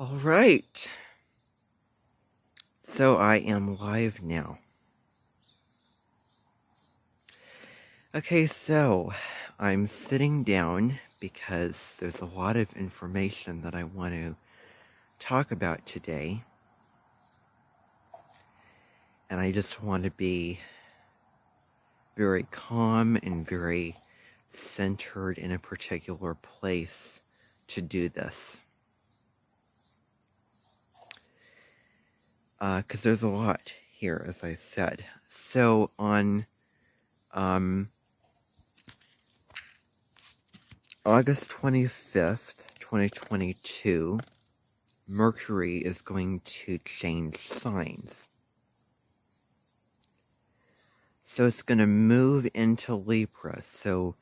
All right. So I am live now. Okay, so I'm sitting down because there's a lot of information that I want to talk about today. And I just want to be very calm and very centered in a particular place to do this. Because there's a lot here, as I said. So on August 25th, 2022, Mercury is going to change signs. So it's going to move into Libra. So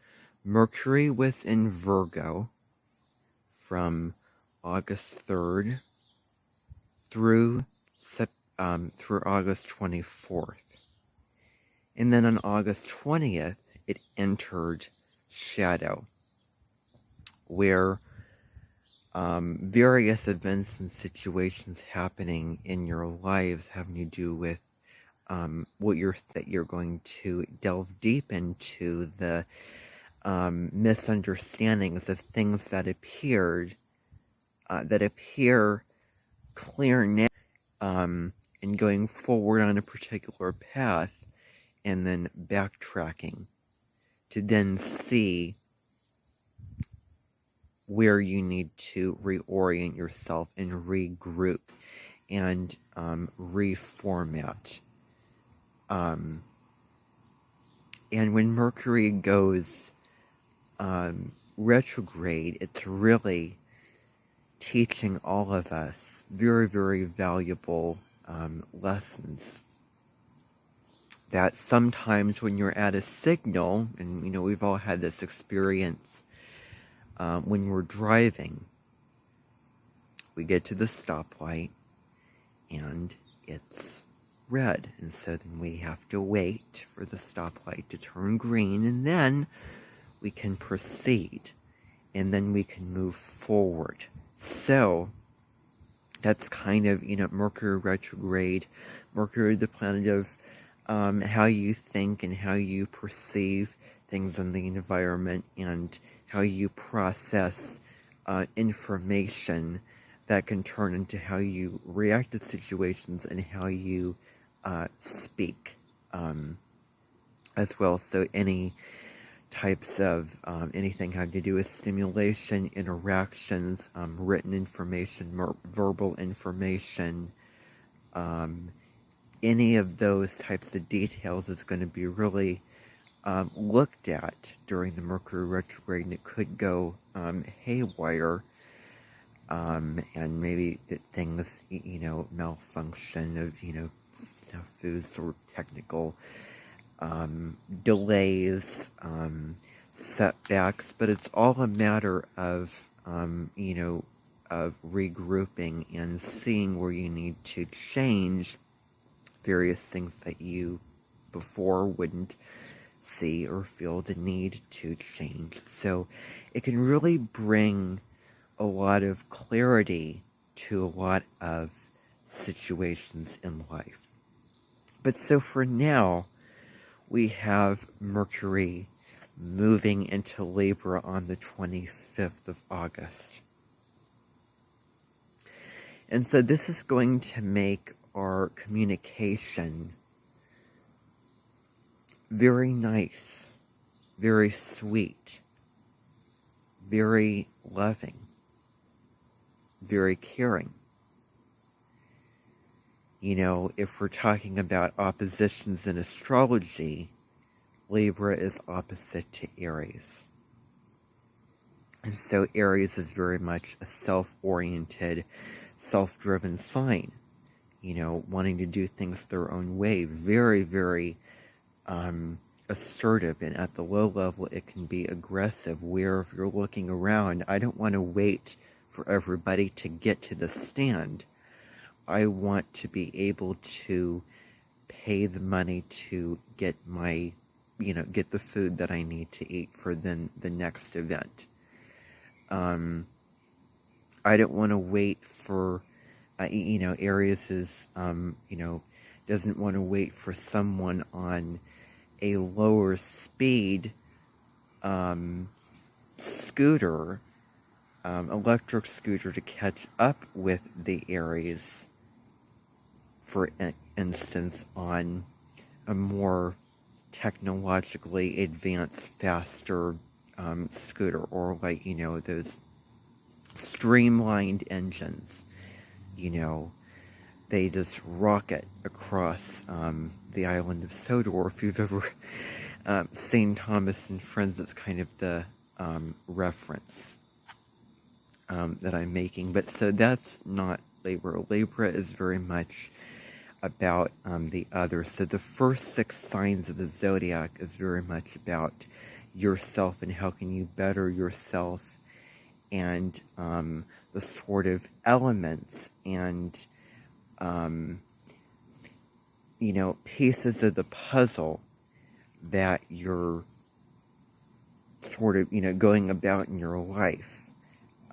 Mercury was in Virgo from August 3rd through August 24th. And then on August 20th, it entered Shadow, where various events and situations happening in your lives having to do with that you're going to delve deep into the misunderstandings of things that appear clear now, and going forward on a particular path, and then backtracking to then see where you need to reorient yourself and regroup and reformat. And when Mercury goes retrograde, it's really teaching all of us very, very valuable lessons. That sometimes when you're at a signal, and we've all had this experience when we're driving, we get to the stoplight and it's red, and so then we have to wait for the stoplight to turn green, and then we can proceed, and then we can move forward. So that's kind of, Mercury retrograde. Mercury, the planet of how you think and how you perceive things in the environment, and how you process information that can turn into how you react to situations and how you speak as well. So any types of anything having to do with stimulation, interactions, written information, verbal information, any of those types of details is going to be really looked at during the Mercury retrograde, and it could go haywire, and maybe things, malfunction of, snafus or technical delays, setbacks, but it's all a matter of, of regrouping and seeing where you need to change various things that you before wouldn't see or feel the need to change. So it can really bring a lot of clarity to a lot of situations in life. But so for now, we have Mercury moving into Libra on the 25th of August. And so this is going to make our communication very nice, very sweet, very loving, very caring. If we're talking about oppositions in astrology, Libra is opposite to Aries. And so Aries is very much a self-oriented, self-driven sign, wanting to do things their own way, very, very assertive, and at the low level it can be aggressive, where if you're looking around, I don't want to wait for everybody to get to the stand. I want to be able to pay the money to get my, get the food that I need to eat for the next event. I don't want to wait for, Aries is, doesn't want to wait for someone on a lower speed scooter, electric scooter, to catch up with the Aries, for instance, on a more technologically advanced, faster scooter, or like, those streamlined engines, they just rocket across the island of Sodor. If you've ever seen Thomas and Friends, that's kind of the reference that I'm making. But so that's not Libra. Libra is very much about the other. So the first 6 signs of the zodiac is very much about yourself and how can you better yourself, and the sort of elements and pieces of the puzzle that you're sort of going about in your life.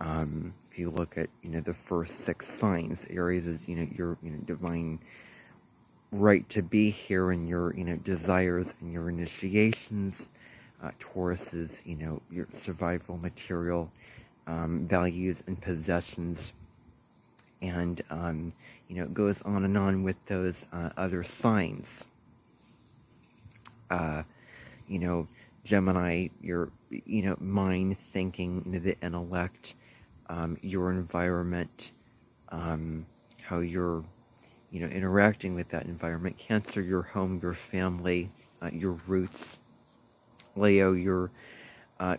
If you look at the first 6 signs, Aries is your divine right to be here, and your desires and your initiations. Taurus is your survival, material values and possessions, and it goes on and on with those other signs. Gemini, your mind, thinking, the intellect, your environment, how you're interacting with that environment. Cancer, your home, your family, your roots. Leo, your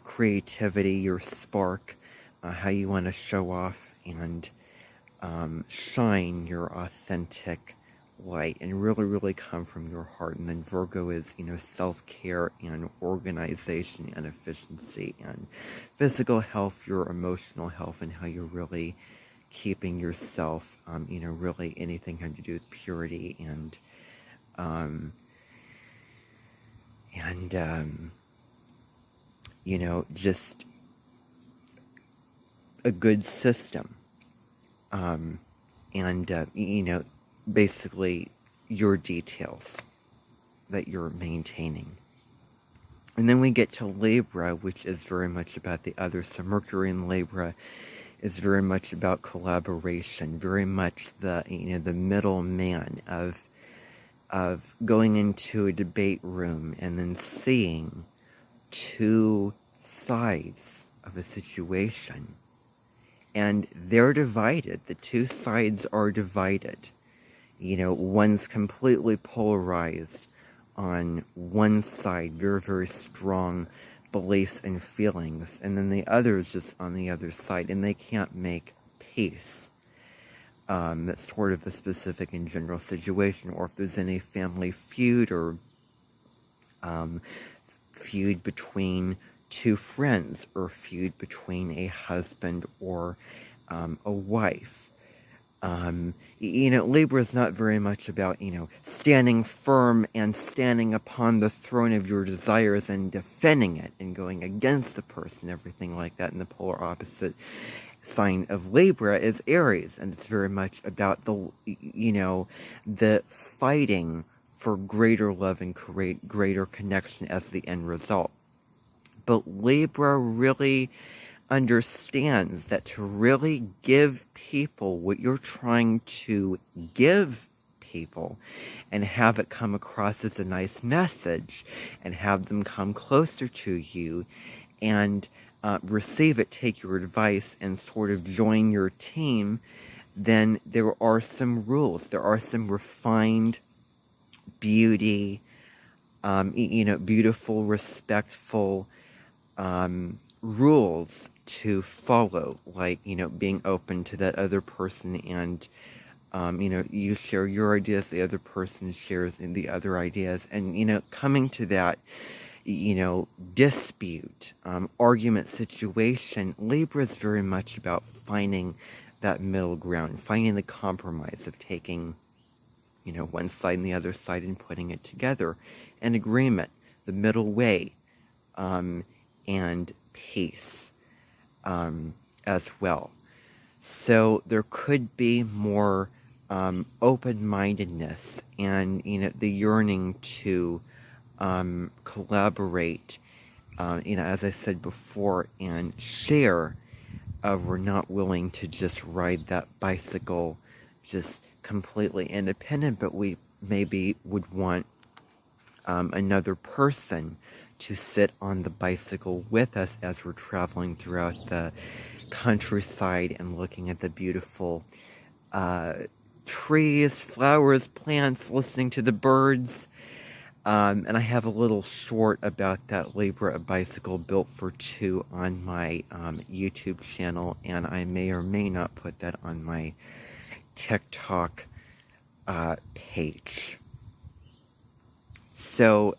creativity, your spark, how you want to show off and shine your authentic light and really come from your heart. And then Virgo is self-care and organization and efficiency and physical health, your emotional health, and how you're really keeping yourself, really anything having to do with purity and just a good system, basically your details that you're maintaining. And then we get to Libra, which is very much about the other. So Mercury in Libra is very much about collaboration, very much the the middleman of going into a debate room and then seeing 2 sides of a situation, and they're divided. The 2 sides are divided. One's completely polarized on one side, very strong beliefs and feelings, and then the other is just on the other side, and they can't make peace. That's sort of a specific and general situation. Or if there's any family feud, or feud between 2 friends, or feud between a husband or a wife. Libra is not very much about, standing firm and standing upon the throne of your desires and defending it and going against the person, everything like that. And the polar opposite sign of Libra is Aries, and it's very much about the fighting for greater love and greater connection as the end result. But Libra really understands that to really give people what you're trying to give people and have it come across as a nice message and have them come closer to you and receive it, take your advice, and sort of join your team, then there are some rules. There are some refined beauty, beautiful, respectful rules to follow, like, being open to that other person, and, you share your ideas, the other person shares in the other ideas, and, coming to that, dispute, argument situation. Libra is very much about finding that middle ground, finding the compromise of taking, one side and the other side and putting it together, an agreement, the middle way, and peace, as well. So there could be more open-mindedness and, the yearning to collaborate, as I said before, and share. We're not willing to just ride that bicycle just completely independent, but we maybe would want another person to sit on the bicycle with us as we're traveling throughout the countryside and looking at the beautiful trees, flowers, plants, listening to the birds. And I have a little short about that Libra, a bicycle built for two, on my YouTube channel, and I may or may not put that on my TikTok page. So,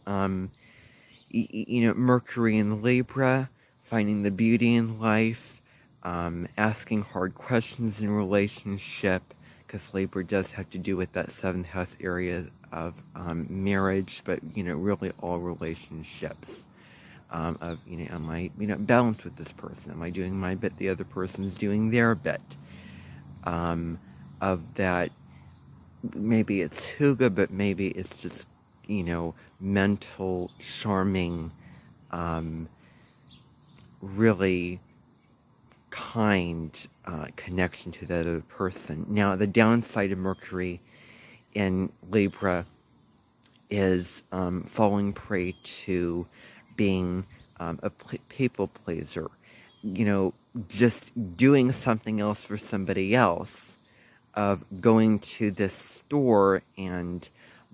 Mercury in Libra, finding the beauty in life, asking hard questions in relationship, because Libra does have to do with that 7th house area of marriage, but, really all relationships. Of, am I, balanced with this person? Am I doing my bit? The other person's doing their bit. Of that, maybe it's hygge, but maybe it's just, mental, charming, really kind connection to that other person. Now, the downside of Mercury in Libra is falling prey to being a people pleaser. Just doing something else for somebody else, of going to this store and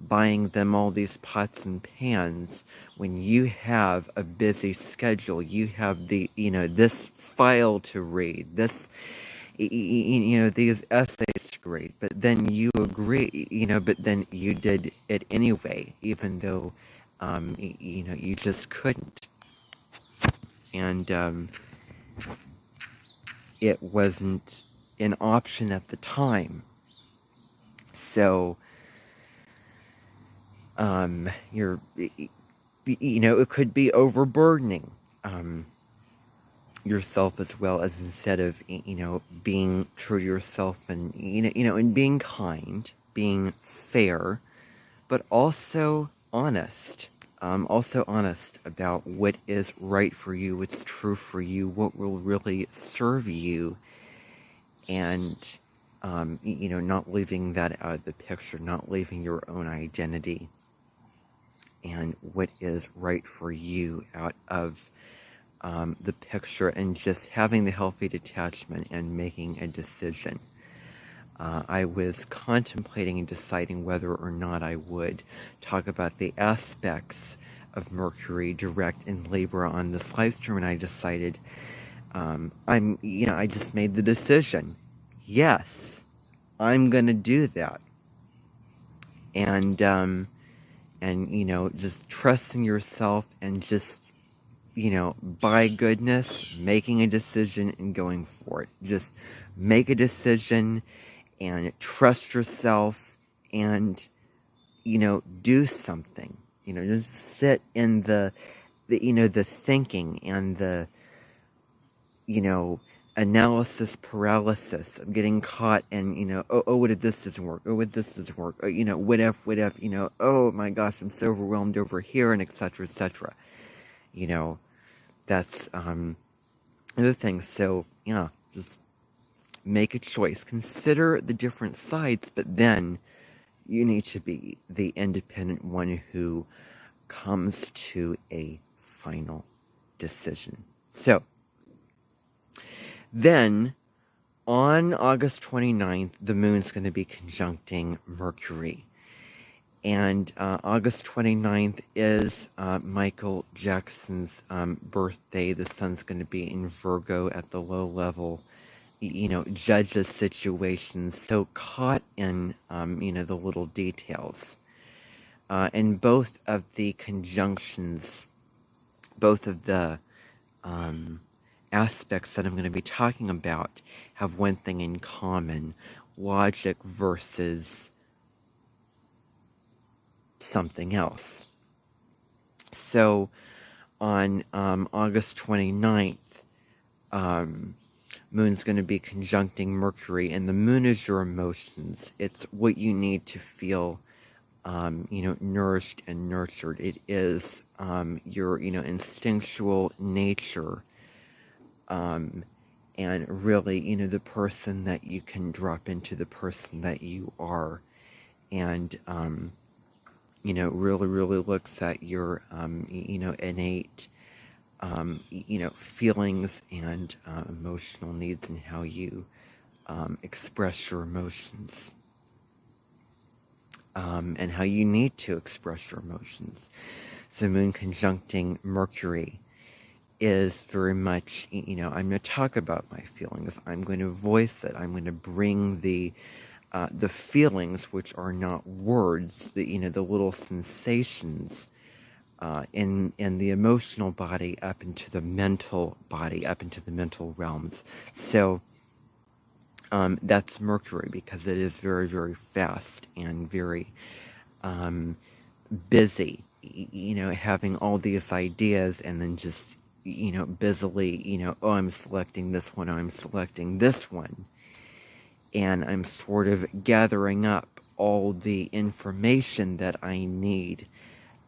buying them all these pots and pans when you have a busy schedule. You have this file to read, this, these essays to read, but then you agree, but then you did it anyway, even though, you just couldn't. And it wasn't an option at the time. So, it could be overburdening yourself, as well as, instead of, being true to yourself and, and being kind, being fair, but also honest. Also honest about what is right for you, what's true for you, what will really serve you, and, not leaving that out of the picture, not leaving your own identity and what is right for you out of the picture, and just having the healthy detachment and making a decision. I was contemplating and deciding whether or not I would talk about the aspects of Mercury direct in Libra on this live stream, and I decided, I just made the decision. Yes, I'm gonna do that. And, just trusting yourself and just, by goodness, making a decision and going for it. Just make a decision and trust yourself and, do something. Just sit in the thinking and the, analysis paralysis of getting caught in, oh, what if this doesn't work? Oh, what if this doesn't work? Oh, what if, oh my gosh, I'm so overwhelmed over here, and etc., etc. That's, another thing. So, yeah, just make a choice. Consider the different sides, but then you need to be the independent one who comes to a final decision. So, then, on August 29th, the moon's going to be conjuncting Mercury. And August 29th is Michael Jackson's birthday. The sun's going to be in Virgo at the low level, judges situations. So caught in, the little details. And both of the conjunctions, both of the aspects that I'm going to be talking about have one thing in common: logic versus something else. So on August 29th, Moon's going to be conjuncting Mercury, and the moon is your emotions. It's what you need to feel, nourished and nurtured. It is your, instinctual nature, and really, the person that you can drop into, the person that you are, and, really, really looks at your, innate, feelings and emotional needs, and how you express your emotions, and how you need to express your emotions. So Moon conjuncting Mercury is very much, I'm going to talk about my feelings. I'm going to voice it. I'm going to bring the feelings, which are not words, the little sensations, in the emotional body up into the mental body, up into the mental realms. So that's Mercury, because it is very, very fast and very busy, having all these ideas, and then just, busily, oh, I'm selecting this one, I'm selecting this one. And I'm sort of gathering up all the information that I need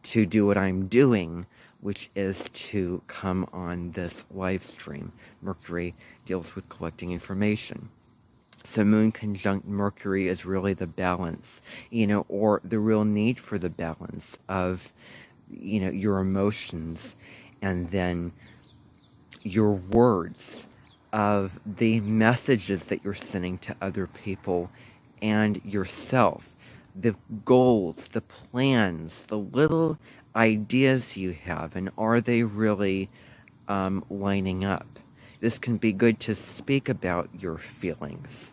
to do what I'm doing, which is to come on this live stream. Mercury deals with collecting information. So Moon conjunct Mercury is really the balance, or the real need for the balance of, your emotions, and then your words, of the messages that you're sending to other people and yourself, the goals, the plans, the little ideas you have, and are they really lining up? This can be good to speak about your feelings,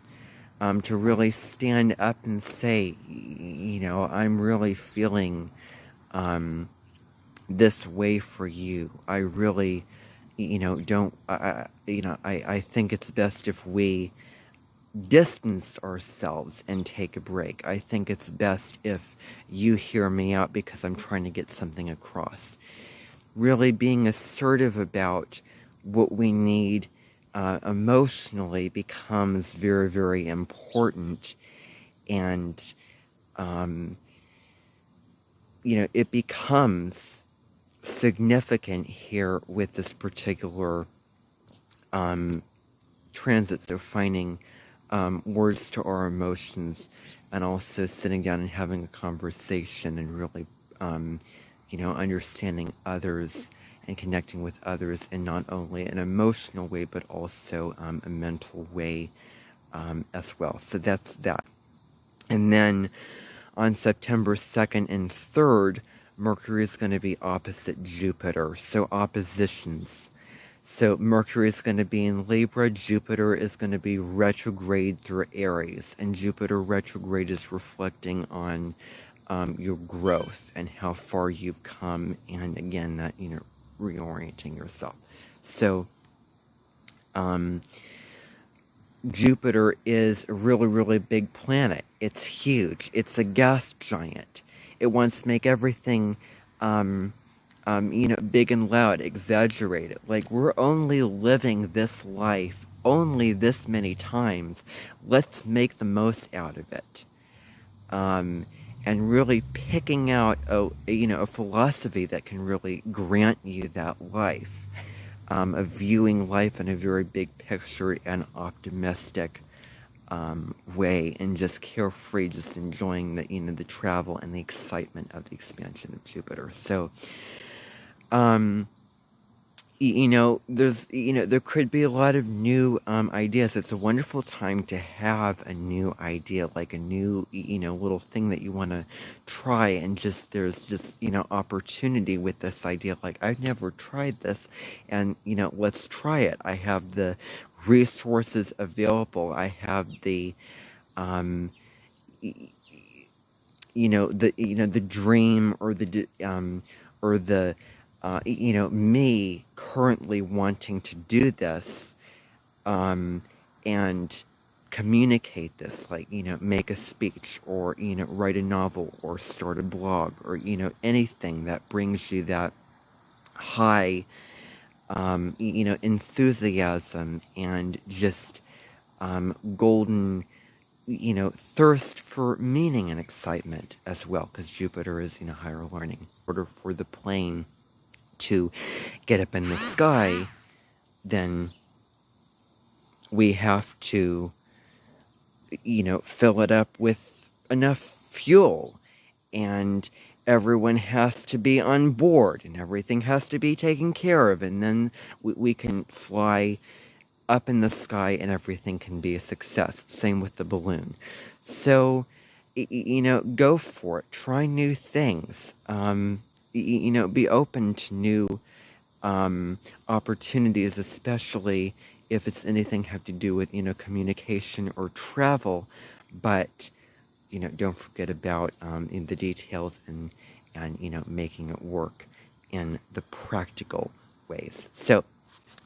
to really stand up and say, I'm really feeling this way for you. I really, I think it's best if we distance ourselves and take a break. I think it's best if you hear me out, because I'm trying to get something across. Really being assertive about what we need emotionally becomes very, very important. And, it becomes significant here with this particular transit. So finding words to our emotions, and also sitting down and having a conversation, and really, understanding others and connecting with others in not only an emotional way, but also a mental way as well. So that's that. And then on September 2nd and 3rd, Mercury is going to be opposite Jupiter. So oppositions. So Mercury is going to be in Libra, Jupiter is going to be retrograde through Aries, and Jupiter retrograde is reflecting on your growth and how far you've come, and again, that, reorienting yourself. So Jupiter is a really, really big planet. It's huge. It's a gas giant. It wants to make everything big and loud, exaggerated. Like, we're only living this life only this many times. Let's make the most out of it. And really picking out a philosophy that can really grant you that life. Of viewing life in a very big picture and optimistic way, and just carefree, just enjoying the the travel and the excitement of the expansion of Jupiter. So there's there could be a lot of new ideas. It's a wonderful time to have a new idea, like a new little thing that you want to try, and just there's just opportunity with this idea. Like, I've never tried this, and let's try it. I have the resources available. I have the the dream, or the me currently wanting to do this, and communicate this, like, make a speech, or, write a novel, or start a blog, or, anything that brings you that high, enthusiasm and just golden, thirst for meaning and excitement as well, because Jupiter is, higher learning. In order for the plane to get up in the sky, then we have to, fill it up with enough fuel, and everyone has to be on board, and everything has to be taken care of, and then we can fly up in the sky and everything can be a success. Same with the balloon. So, go for it. Try new things. Be open to new opportunities, especially if it's anything have to do with, communication or travel. But, don't forget about in the details and making it work in the practical ways. So,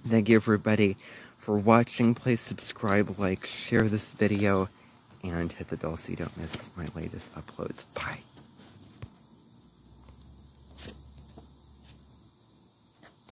thank you everybody for watching. Please subscribe, like, share this video, and hit the bell so you don't miss my latest uploads. Bye.